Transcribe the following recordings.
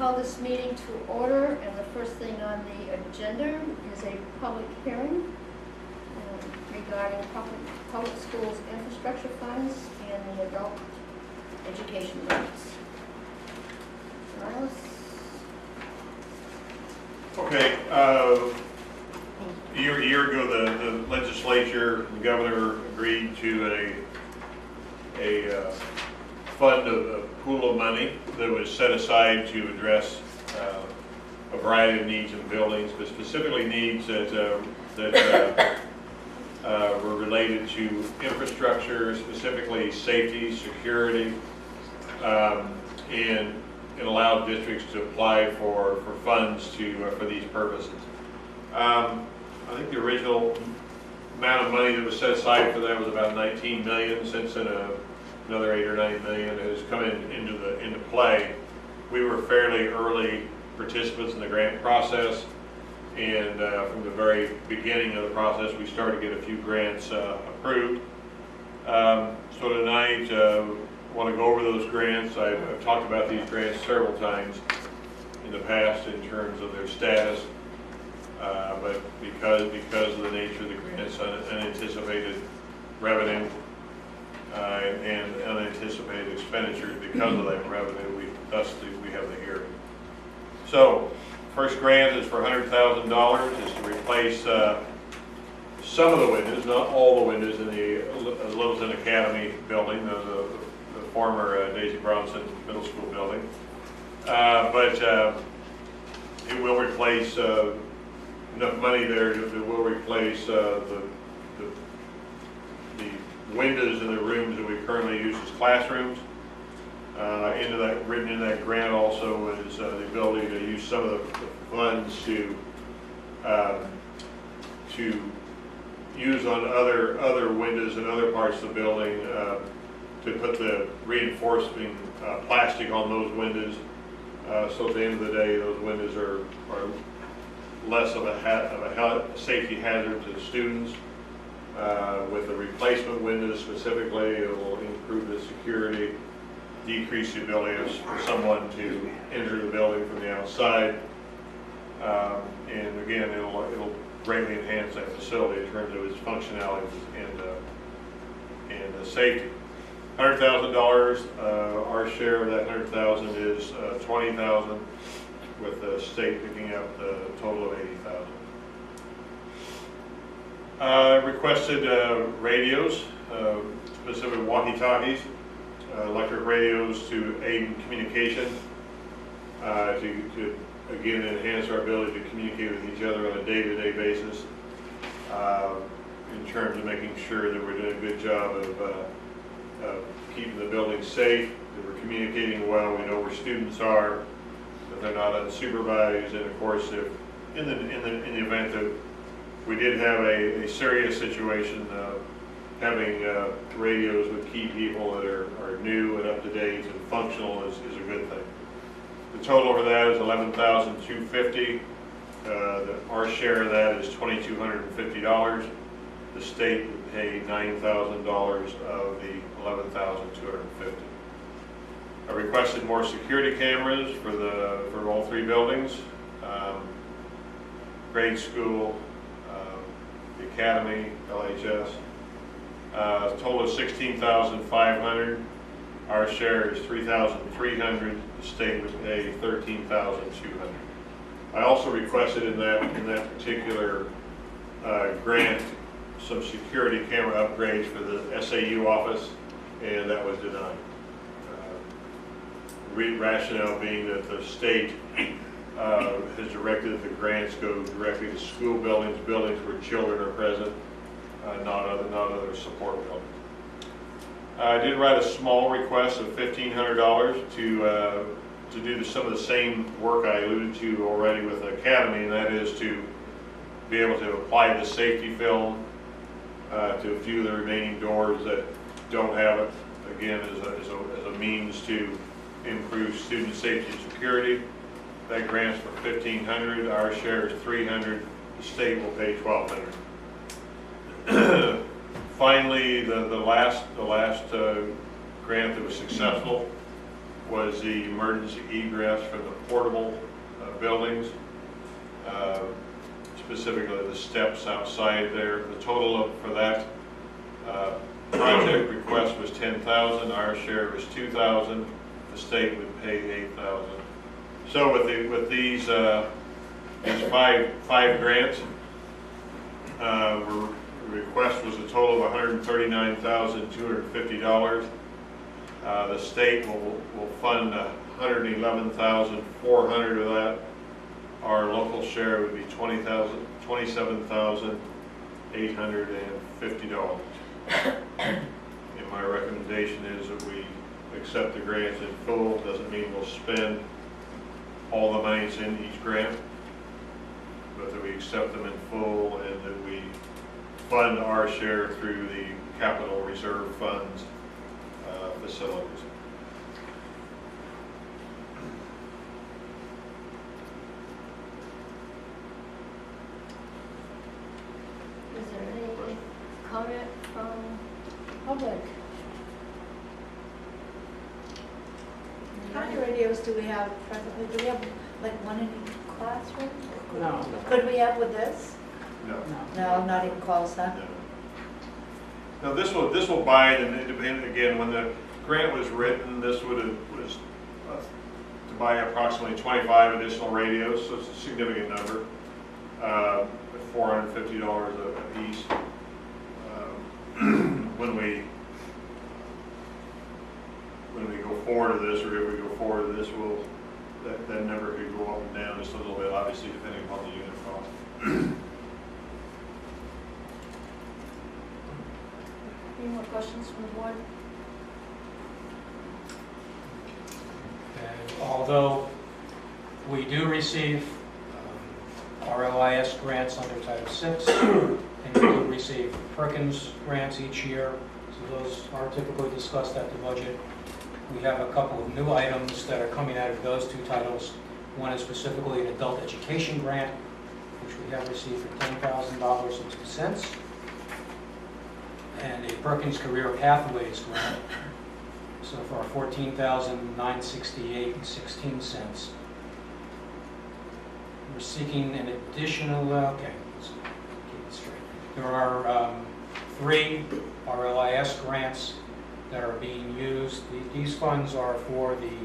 call this meeting to order, and the first thing on the agenda is a public hearing regarding public schools infrastructure funds and the adult education rates. Morales? Okay, a year ago the legislature, the governor agreed to a fund, a pool of money that was set aside to address a variety of needs in buildings, but specifically needs that were related to infrastructure, specifically safety, security, and it allowed districts to apply for funds for these purposes. I think the original amount of money that was set aside for that was about 19 million. Since then, another 8 or 9 million has come into play. We were fairly early participants in the grant process, and from the very beginning of the process, we started to get a few grants approved. So tonight, I want to go over those grants. I've talked about these grants several times in the past in terms of their status, but because of the nature of the grants, unanticipated revenue and unanticipated expenditures because of that revenue, we have the hearing. So, first grant is for $100,000. Is to replace some of the windows, not all the windows in the Littleton Academy building, the former Daisy Bronson Middle School building, but it will replace enough money there that will replace the windows in the rooms that we currently use as classrooms. Written in that grant also is the ability to use some of the funds to use on other windows in other parts of the building, to put the reinforcing plastic on those windows. So at the end of the day, those windows are less of a safety hazard to the students. With the replacement windows specifically, it will improve the security, decrease the ability for someone to enter the building from the outside, and again, it'll greatly enhance that facility in terms of its functionality and safety. $100,000. Our share of that $100,000 is $20,000, with the state picking up the total of $80,000. Requested radios, specific walkie-talkies, electric radios to aid in communication, to again enhance our ability to communicate with each other on a day-to-day basis, in terms of making sure that we're doing a good job of keeping the building safe, that we're communicating well, we know where students are, that they're not unsupervised, and of course, if in the event that we did have a serious situation, having radios with key people that are new and up to date and functional is a good thing. The total over that is $11,250. Our share of that is $2,250. The state would pay $9,000 of the $11,250. I requested more security cameras for all three buildings, grade school, the academy, LHS. Total of $16,500. Our share is $3,300. The state would pay $13,200. I also requested in that particular grant some security camera upgrades for the SAU office, and that was denied. Rationale being that the state has directed that the grants go directly to school buildings where children are present, not other support buildings. I did write a small request of $1,500 to do some of the same work I alluded to already with the academy, and that is to be able to apply the safety film to a few of the remaining doors that don't have it, again as a means to improve student safety and security. That grant's for $1,500. Our share is $300. The state will pay $1,200. Finally, the last grant that was successful was the emergency egress from the portable buildings, specifically the steps outside there. The total for that project request was $10,000. Our share was $2,000. The state would pay $8,000. So with these five grants, the request was a total of $139,250. The state will fund $111,400 of that. Our local share would be $27,850. And my recommendation is that we accept the grants in full. Doesn't mean we'll spend all the monies in each grant, but that we accept them in full and that we fund our share through the capital reserve funds facilities. Is there any comment from public? How many radios do we have presently? Do we have like one in each classroom? No. Could we have with this? No. No, not even close, huh? No. Now this will buy an independent, again, when the grant was written, this was to buy approximately 25 additional radios, so it's a significant number, at $450 a piece. When we go forward to this, or if we go forward to this, that number could go up and down just a little bit, obviously depending upon the unit cost. Any more questions from the board? And although we do receive RLIS grants under Title VI, and we do receive Perkins grants each year, so those are typically discussed at the budget. We have a couple of new items that are coming out of those two titles. One is specifically an adult education grant, which we have received for $10,000.02, and a Perkins Career Pathways grant, so for $14,968.16. We're seeking an additional, okay, let's keep it straight. There are 3 RLIS grants that are being used. These funds are for the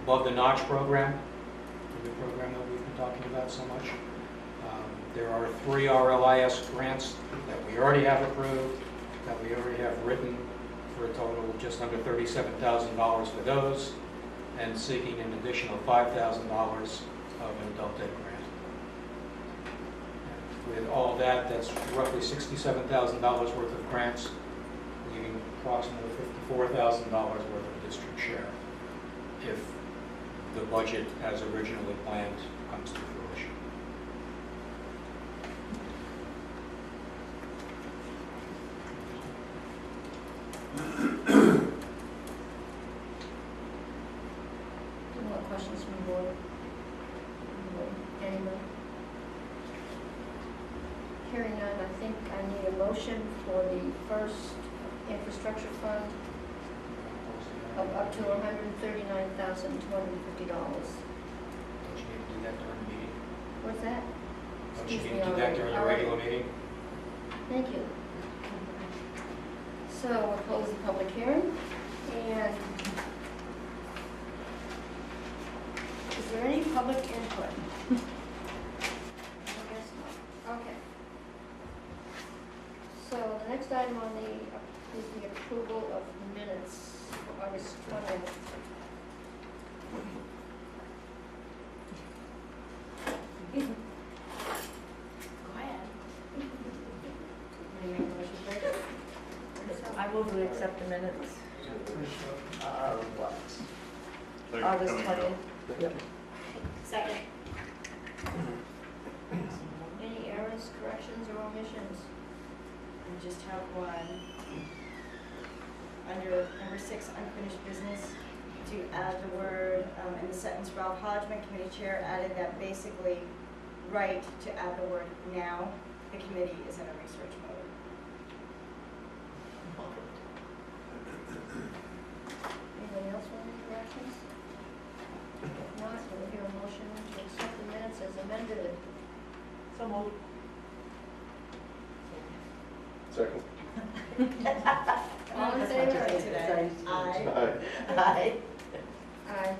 Above the Notch program, the program that we've been talking about so much. There are 3 RLIS grants that we already have approved, that we already have written, for a total of just under $37,000 for those, and seeking an additional $5,000 of an adult ed grant. With all of that, that's roughly $67,000 worth of grants, leaving approximately $54,000 worth of district share, if the budget as originally planned comes to fruition. Any more questions from the board? Anyone? Hearing none, I think I need a motion for the first infrastructure fund of up to $139,250. Don't you need to do that during the meeting? What's that? Don't you Excuse need me, to do that during the all right. regular meeting? Thank you. So we'll close the public hearing, and is there any public input? I guess not. Okay. So the next item on the, is the approval of minutes for August 20th. Go ahead. Any motion for it? I move to accept the minutes of what? Like, August coming up. 20th. Second. Any errors, corrections, or omissions? We just have one. Under number 6, unfinished business, to add the word, in the sentence, Ralph Hodgman, committee chair, added that basically, right, to add the word now. The committee is in a research mode. Any So moved. Second. All in That's favor? what you did today. Aye. Aye. Aye. Aye.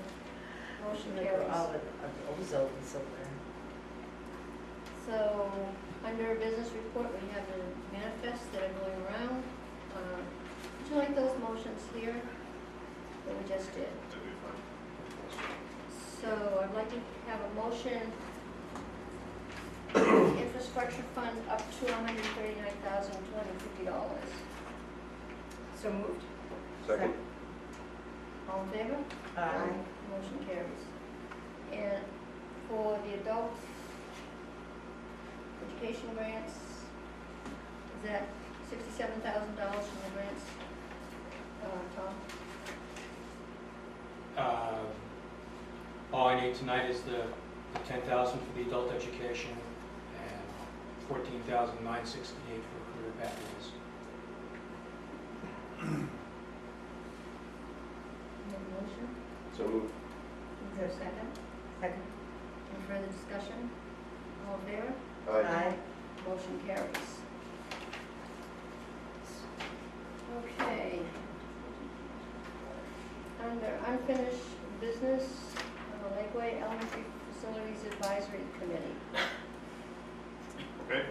Motion Like we're carries. all old somewhere. So, under business report, we have the manifests that are going around. Would you like those motions here that we just did? That'd be fine. So I'd like to have a motion, infrastructure fund up to $139,250. So moved. Second. All in favor? Aye. Motion carries. And for the adult education grants, is that $67,000 from the grants, Tom? All I need tonight is the 10,000 for the adult education and 14,968 for career pathways. Make a motion? So moved. Is there a second? Second. Any further discussion? All in favor? Aye. Motion carries. Okay. Under unfinished business, Lakeway Elementary Facilities Advisory Committee. Okay.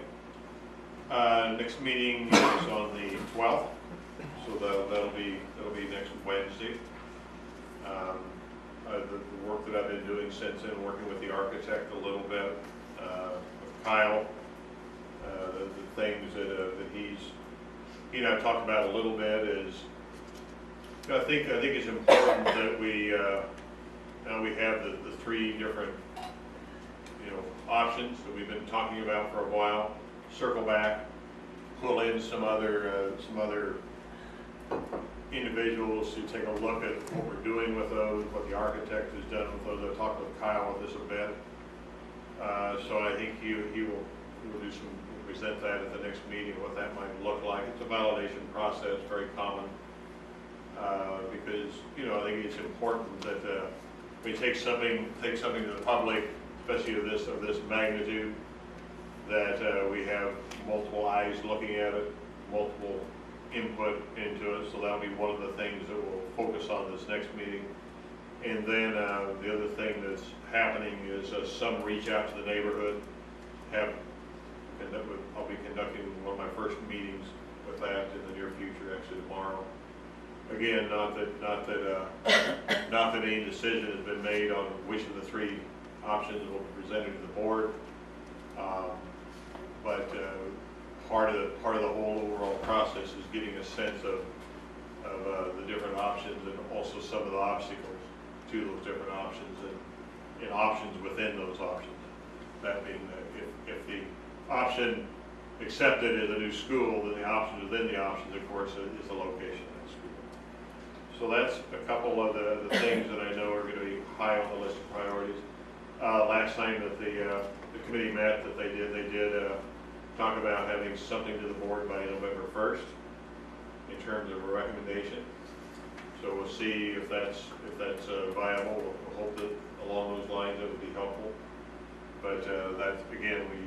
Next meeting is on the 12th, so that'll be next Wednesday. The work that I've been doing since then, working with the architect a little bit, with Kyle, the things that he and I talked about a little bit is, I think it's important that we now we have the three different options that we've been talking about for a while. Circle back, pull in some other individuals to take a look at what we're doing with those, what the architect has done with those. I talked with Kyle with this a bit, so I think he will do some present that at the next meeting, what that might look like. It's a validation process, very common, because I think it's important that we take something to the public, especially of this magnitude, that we have multiple eyes looking at it, multiple input into it. So that'll be one of the things that we'll focus on this next meeting. And then the other thing that's happening is some reach out to the neighborhood. I'll be conducting one of my first meetings with that in the near future, actually tomorrow. Again, not that any decision has been made on which of the three options will be presented to the board, but part of the whole overall process is getting a sense of the different options and also some of the obstacles to those different options and options within those options. That being that if the option accepted is a new school, then the option within the options, of course, is the location of that school. So that's a couple of the things that I know are going to be high on the list of priorities. Last time that the committee met, that they did talk about having something to the board by November 1st in terms of a recommendation. So we'll see if that's viable. We'll hope that along those lines it would be helpful. But that's, again, we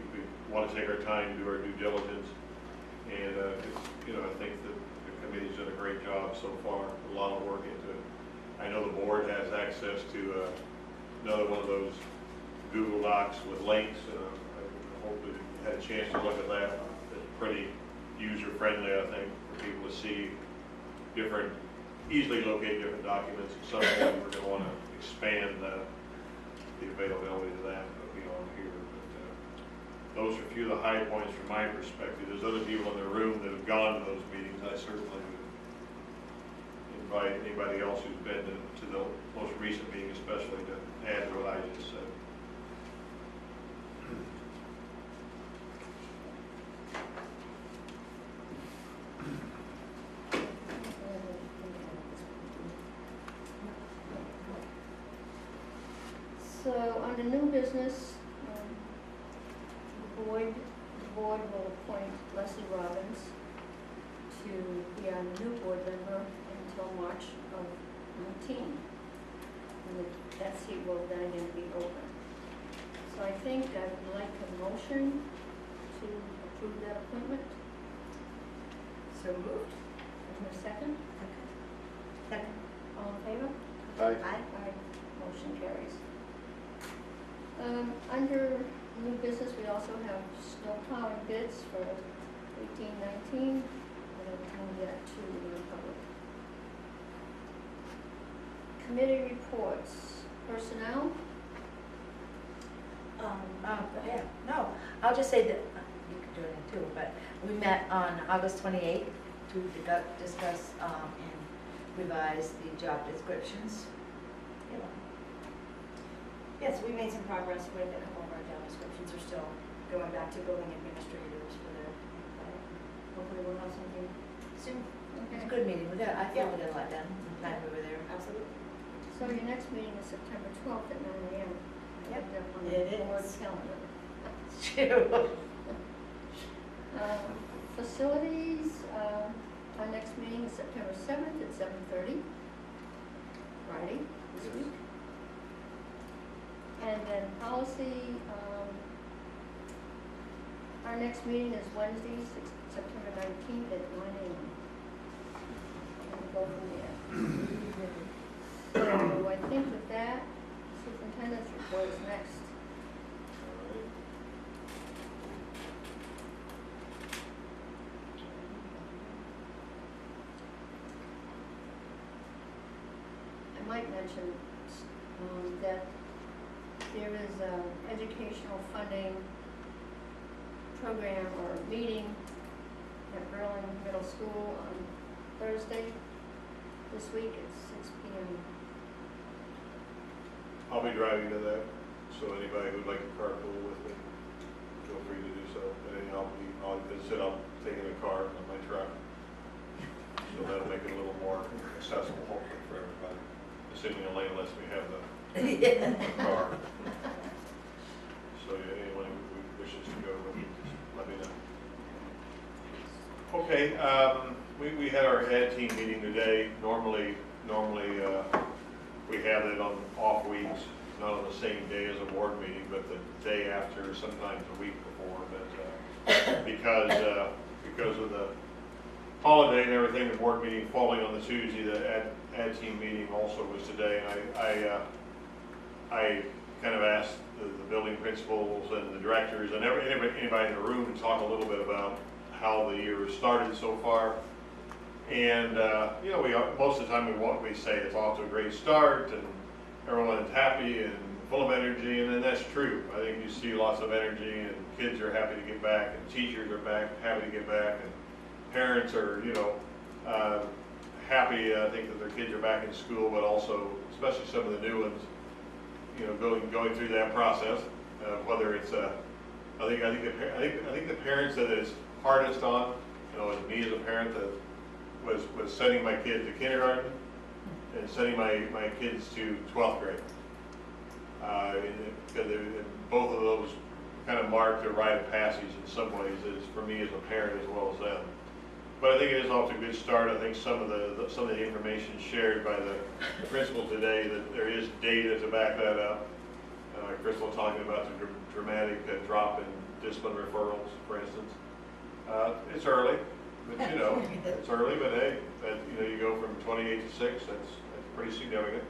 want to take our time to do our due diligence, and I think that the committee's done a great job so far. A lot of work into it. I know the board has access to another one of those Google Docs with links. I hope that you had a chance to look at that. It's pretty user-friendly, I think, for people to see easily locate different documents. And some of them we're going to want to expand the availability of that beyond here. But those are a few of the high points from my perspective. There's other people in the room that have gone to those meetings. I certainly would invite anybody else who's been to the most recent meeting, especially, to add to what I just said. So, under new business, the board will appoint Leslie Robbins to be our new board member until March of 19. And that seat will then again be open. So I think I would like a motion to approve that appointment? So moved. Is there a second? Second. All in favor? Aye. Aye. Motion carries. Under new business, we also have snow plowing bids for 18-19. I'm going to move that to the public. Committee reports, personnel. Yeah, no, I'll just say that, you could do it too, but we met on August 28th to discuss and revise the job descriptions. You know, Yes, we made some progress with a couple of our job descriptions. We're still going back to building administrators for the, hopefully we'll have something soon. It's a good meeting, I feel we got a lot done, in the time we were there. Absolutely. So your next meeting is September 12th at 9 a.m. Yep, Looked up on it the board is. calendar. True. Facilities, our next meeting is September 7th at 7:30, Friday this Yes. week. And then policy, our next meeting is Wednesday, September 19th at 9 a.m. And we'll go from there. So I think with that, superintendent's report is next. I might mention that there is an educational funding program or meeting at Berlin Middle School on Thursday this week at 6 p.m. I'll be driving to that, so anybody who'd like to carpool with me, feel free to do so. And I'll sit up taking a car on my truck. So that'll make it a little more accessible hopefully for everybody. Assuming Elaine lets me have the car. So yeah, anyone who wishes to go with me, just let me know. Okay, we had our ed team meeting today. Normally we have it on off weeks, not on the same day as a board meeting, but the day after, sometimes a week before. But because of the holiday and everything, the board meeting falling on the Tuesday, the ed team meeting also was today. And I kind of asked the building principals and the directors and anybody in the room to talk a little bit about how the year has started so far. And you know, most of the time we say it's off to a great start and everyone's happy and full of energy, and then that's true. I think you see lots of energy, and kids are happy to get back, and teachers are happy to get back, and parents are, you know, happy. I think that their kids are back in school, but also, especially some of the new ones, you know, going through that process. Whether it's I think the parents that it's hardest on, you know, as me as a parent that was sending my kid to kindergarten and sending my kids to 12th grade. Because both of those kind of marked a rite of passage in some ways, as for me as a parent as well as them. But I think it is off to a good start. I think some of the information shared by the principal today, that there is data to back that up. Crystal talking about the dramatic drop in discipline referrals, for instance. It's early, but you know, it's early, but hey, you know, you go from 28 to 6, that's pretty significant.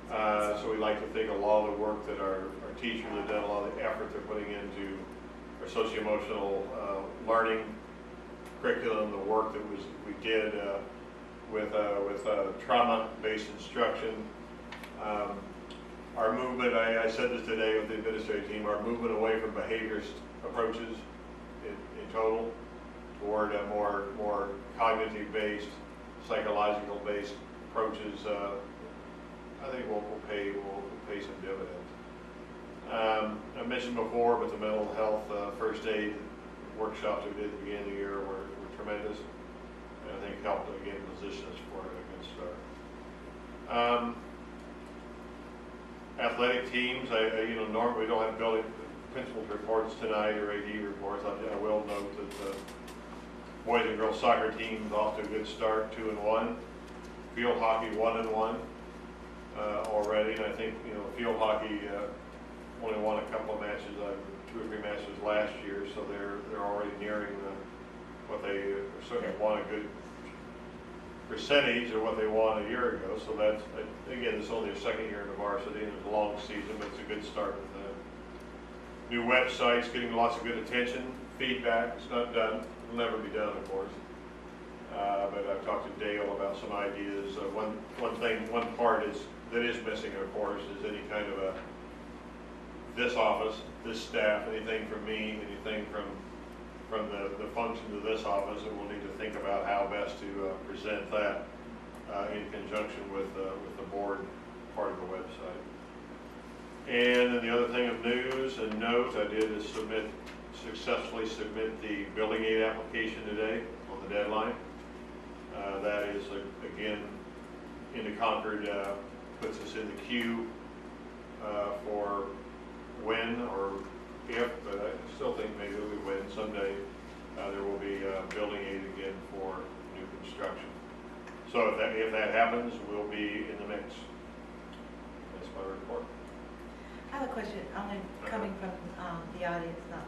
So we like to think a lot of the work that our teachers have done, a lot of the effort they're putting into our socio-emotional learning curriculum, the work that we did with trauma-based instruction. Our movement, I said this today with the administrative team, our movement away from behaviorist approaches in total toward a more cognitive-based, psychological-based approaches, I think will pay some dividends. I mentioned before, but the mental health first aid workshops we did at the beginning of the year were tremendous, and I think helped again position us for a good start. Athletic teams, you know, normally we don't have building principals reports tonight or AD reports. I will note that the boys and girls soccer team is off to a good start, 2-1. Field hockey 1-1 already, and I think, you know, field hockey only won a couple of matches I've 2 or 3 matches last year, so they're already nearing what they certainly want a good percentage of what they won a year ago. So that's, again, it's only their second year in the varsity, and it's a long season, but it's a good start with that. New website's getting lots of good attention, feedback. It's not done, it'll never be done, of course. But I've talked to Dale about some ideas. One part that is missing, of course, is any kind of this office, this staff, anything from me, anything from the functions of this office, and we'll need to think about how best to present that in conjunction with the board part of the website. And then the other thing of news and note I did is successfully submit the building aid application today on the deadline. That is, again, into Concord, puts us in the queue for when or if, but I still think maybe we win someday. There will be building aid again for new construction. So if that happens, we'll be in the mix. That's my report. I have a question, only coming from the audience, not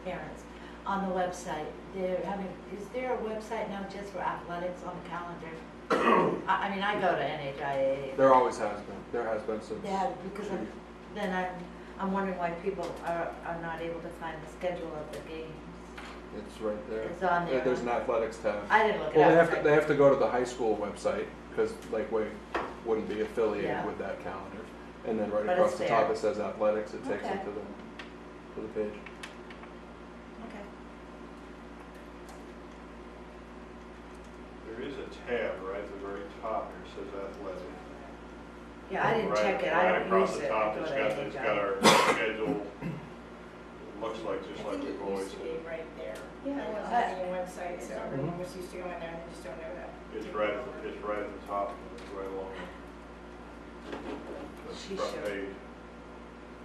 parents. On the website, is there a website now just for athletics on the calendar? I mean, I go to NHIA. There always has been. There has been since. Yeah, because I'm wondering why people are not able to find the schedule of the games. It's right there. It's on there. There's an athletics tab. I didn't look it Well, up. they have to go to the high school website because Lakeway wouldn't be affiliated Yeah. with that calendar. And then right But across it's the top there. it says athletics. It takes Okay. them to the page. Okay. There is a tab right at the very top here, it says athletic. Yeah, I didn't check it, I Right don't across use the it. top, I go it's to got NHIA. our schedule. It looks like just I like think we've it always used to be said. right there. Yeah, On well, the main website, so everyone Mhm. was used to going there, and they just don't know that. It's right at the top, it's right along the She front showed. page.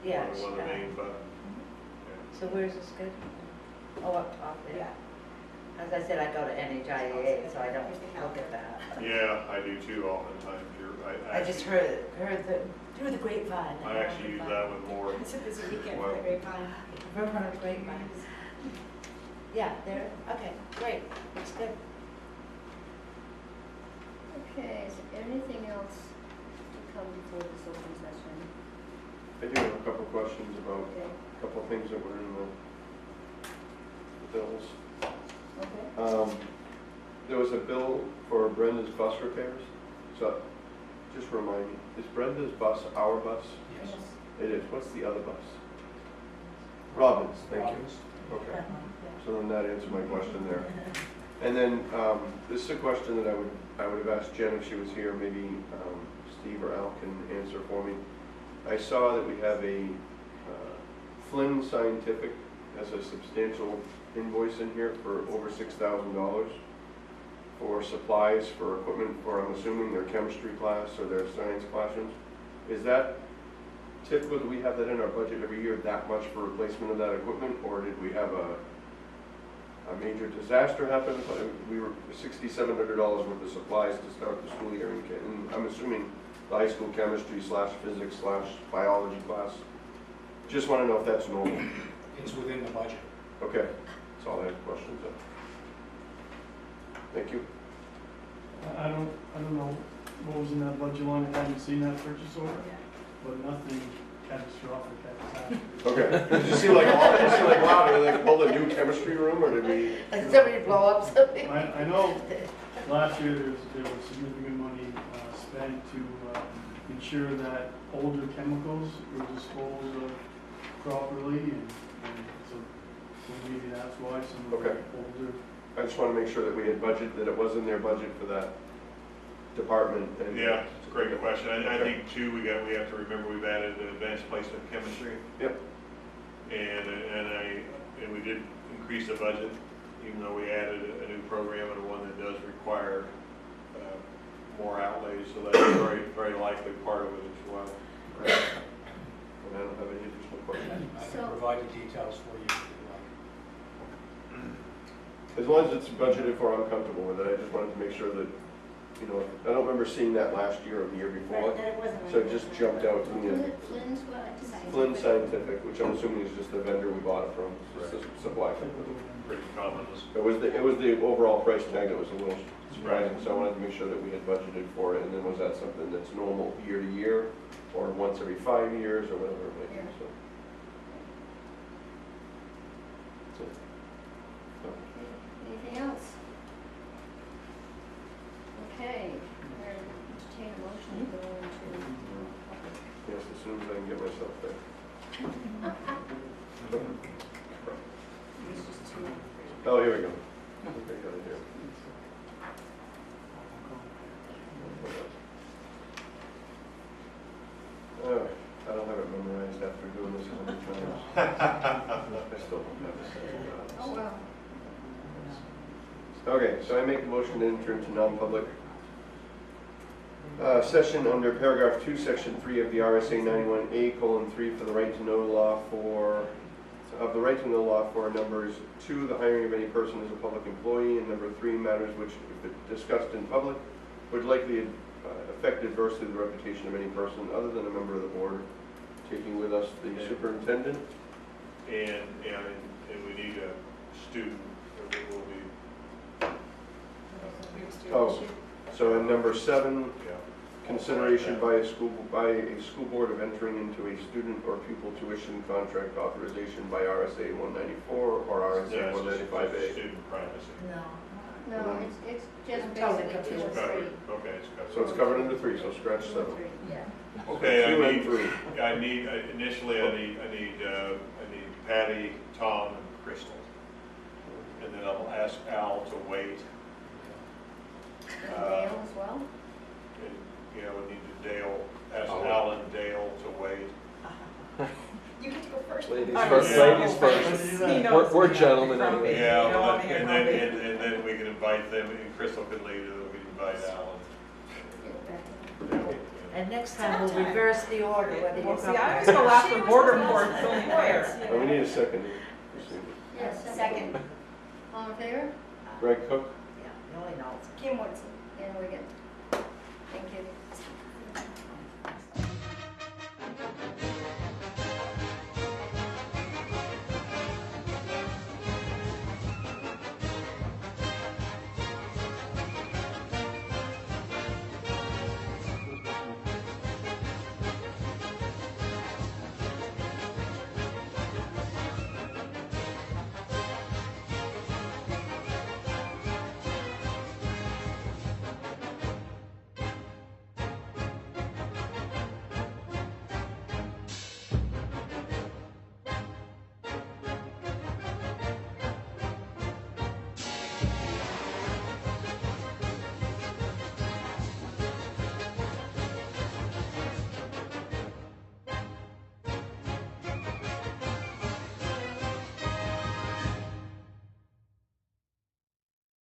Yeah. One of the main buttons. So where's the schedule? Oh, up top there. Yeah. As I said, I go to NHIA, so I don't look at that. Yeah, I do too oftentimes. I just heard through the grapevine. I actually use that one more. It's a busy weekend Well, for the grapevine. Vermont grapevines. Yeah, there, okay, great, looks good. Okay, is there anything else to come before this open session? I do have a couple questions about Okay, a couple of things that were in the bills. okay. There was a bill for Brenda's bus repairs. So, just remind me, is Brenda's bus our bus? Yes. It is. What's the other bus? Robin's, thank you. Robin's. Okay, so then that answered my question there. And then, this is a question that I would have asked Jen if she was here, maybe Steve or Al can answer for me. I saw that we have a Flynn Scientific has a substantial invoice in here for over $6,000 for supplies, for equipment, for, I'm assuming, their chemistry class or their science classrooms. Is that typical, do we have that in our budget every year, that much for replacement of that equipment? Or did we have a major disaster happen? We were $6,700 worth of supplies to start the school year, and I'm assuming the high school chemistry / physics / biology class. Just want to know if that's normal. It's within the budget. Okay, that's all I have questions on. Thank you. I don't know what was in that budget line, I haven't seen that purchase order, but nothing catastrophic has happened. Okay. Did you see like, wow, did they build a new chemistry room, or did we? Did somebody blow up something? I know last year there was significant money spent to ensure that older chemicals were disposed of properly, and so maybe that's why some of the Okay. older. I just want to make sure that we had budget, that it was in their budget for that department. And Yeah, it's a great question. I think too, we have to remember we've added advanced placement chemistry. Yep. And we did increase the budget, even though we added a new program and one that does require more outlays. So that's very, very likely part of it as well. Right. And I don't have any additional questions. I So- can provide the details for you if you like. As long as it's budgeted for, I'm comfortable with it. I just wanted to make sure that you know, I don't remember seeing that last year or the year before. Right, that it wasn't. So it just jumped out to me. Flynn's what? Flynn Scientific, which I'm assuming is just the vendor we bought it from, it's just a supply company. Pretty common. It was the overall price tag that was a little surprising, so I wanted to make sure that we had budgeted for it, and then was that something that's normal year to year, or once every 5 years, or whatever it might be, so. That's it. Anything else? Okay, we're going to entertain a motion to go into public. Yes, as soon as I can get myself there. It's just too. Oh, here we go. I got it here. I don't have it memorized after doing this so many times. I still don't have it. Oh, well. Okay, so I make a motion to enter into non-public session under paragraph 2, section 3 of the RSA 91A:3 for the right to know law for numbers 2, the hiring of any person as a public employee, and number 3, matters which, if discussed in public, would likely affect adversely the reputation of any person other than a member of the board, taking with us the superintendent. And we need a student, that will be, Oh, so in number 7, yeah. consideration by a school board of entering into a student or pupil tuition contract authorization by RSA 194 or RSA 195A. Student privacy. No. No, it's just I'm totally basically 2 confused. or 3. Okay, it's covered. So it's covered under 3, so scratch 7. Yeah. Okay, 2 I and need, 3. initially I need Patty, Tom, and Crystal. And then I'll ask Al to wait. And Dale as well? And, we need ask Al and Dale to wait. You get to go first. Ladies Oh, first, yeah. ladies first. We're gentlemen anyway. Yeah, You don't well, wanna get and grumpy. then we can invite them, and Crystal can leave, and then we can invite Al and Dale. And next time we'll reverse the order, whether you Well, come. see, I always go after border board, it's only fair. Oh, we need a second. Yes, Second. All in favor? Greg Cook? Yeah, you only know it's. Kim Woodson. And Wigan. Thank you.